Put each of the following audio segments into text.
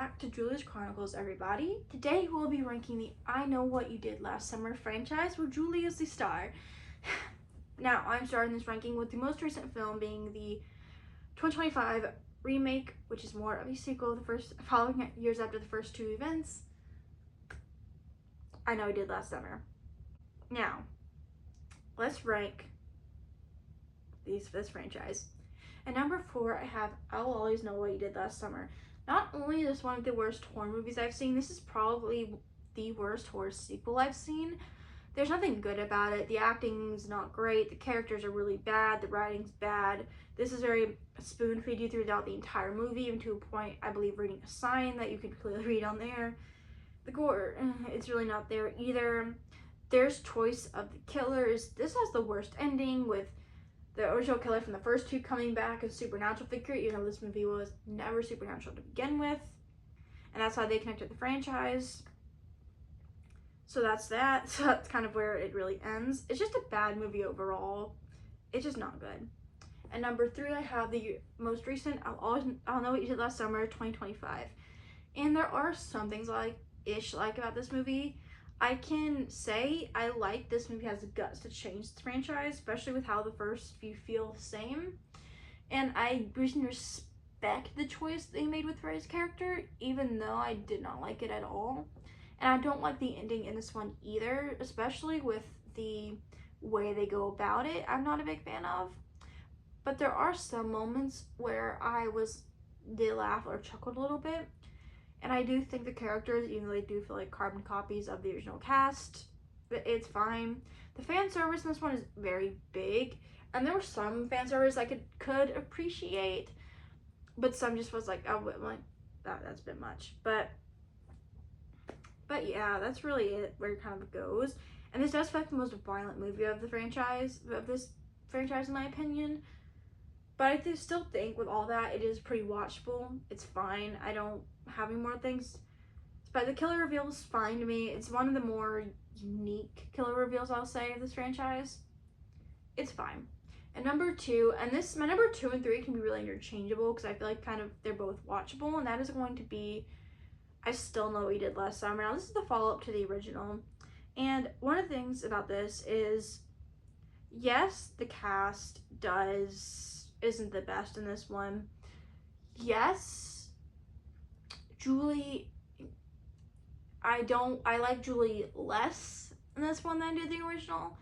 back to Julie's Chronicles, everybody. Today we'll be ranking the I Know What You Did Last Summer franchise, where Julie is the star. Now, I'm starting this ranking with the most recent film being the 2025 remake, which is more of a sequel, following years after the first two events. I Know You Did Last Summer. Now, let's rank this franchise. At number 4, I have I'll Always Know What You Did Last Summer. Not only is this one of the worst horror movies I've seen, this is probably the worst horror sequel I've seen. There's nothing good about it. The acting's not great. The characters are really bad. The writing's bad. This is very spoon-feed you throughout the entire movie, even to a point, I believe, reading a sign that you can clearly read on there. The gore, it's really not there either. There's choice of the killers. This has the worst ending, with the original killer from the first two coming back as a supernatural figure, even though this movie was never supernatural to begin with. And that's how they connected the franchise. So that's that. So that's kind of where it really ends. It's just a bad movie overall. It's just not good. At number 3, I have the most recent I'll Know What You Did Last Summer, 2025. And there are some things I like about this movie. I can say I like this movie has the guts to change the franchise, especially with how the first few feel the same. And I recently respect the choice they made with Ray's character, even though I did not like it at all. And I don't like the ending in this one either, especially with the way they go about it. I'm not a big fan of. But there are some moments where I did laugh or chuckled a little bit. And I do think the characters, even though they do feel like carbon copies of the original cast, it's fine. The fan service in this one is very big, and there were some fan service I could appreciate, but some just was like, oh, like that's a bit much. But yeah, that's really it where it kind of goes. And this does feel like the most violent movie of this franchise, in my opinion. But I still think with all that, it is pretty watchable. It's fine. I don't have any more things. But the killer reveal is fine to me. It's one of the more unique killer reveals, I'll say, of this franchise. It's fine. And number 2, and my number 2 and 3 can be really interchangeable because I feel like kind of they're both watchable, and that is going to be I Still Know What You Did Last Summer. Now, this is the follow-up to the original. And one of the things about this is, yes, the cast isn't the best in this one. Yes, Julie, I like Julie less in this one than I did the original,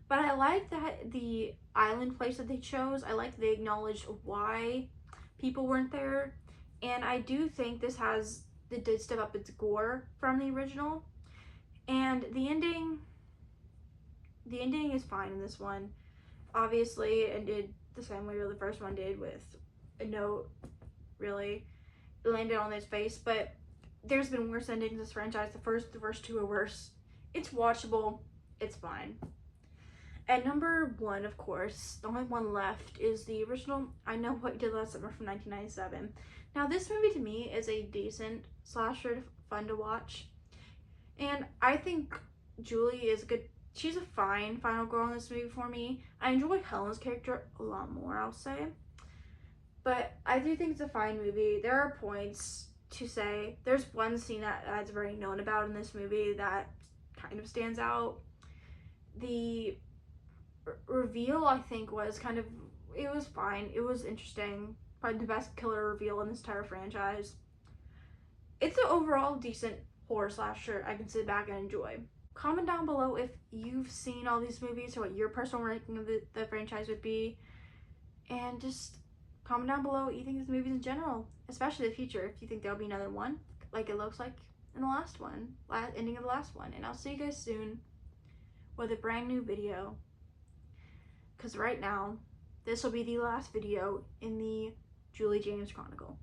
but I like that the island place that they chose. I like they acknowledged why people weren't there, and I do think it did step up its gore from the original. And the ending is fine in this one. Obviously, it did the same way the first one did, with a note, really. It landed on his face, but there's been worse endings in this franchise. The first two are worse. It's watchable. It's fine. At number 1, of course, the only one left is the original I Know What You Did Last Summer from 1997. Now, this movie to me is a decent slasher, fun to watch. And I think Julie is good. She's a fine final girl in this movie for me. I enjoy Helen's character a lot more, I'll say. But I do think it's a fine movie. There are points to say. There's one scene that's very known about in this movie that kind of stands out. The reveal, I think, was it was fine. It was interesting. Probably the best killer reveal in this entire franchise. It's an overall decent horror slasher I can sit back and enjoy. Comment down below if you've seen all these movies or what your personal ranking of the franchise would be. And just comment down below what you think of the movies in general, especially the future, if you think there'll be another one, like it looks like in the last one, ending of the last one. And I'll see you guys soon with a brand new video. Because right now, this will be the last video in the Julie James Chronicle.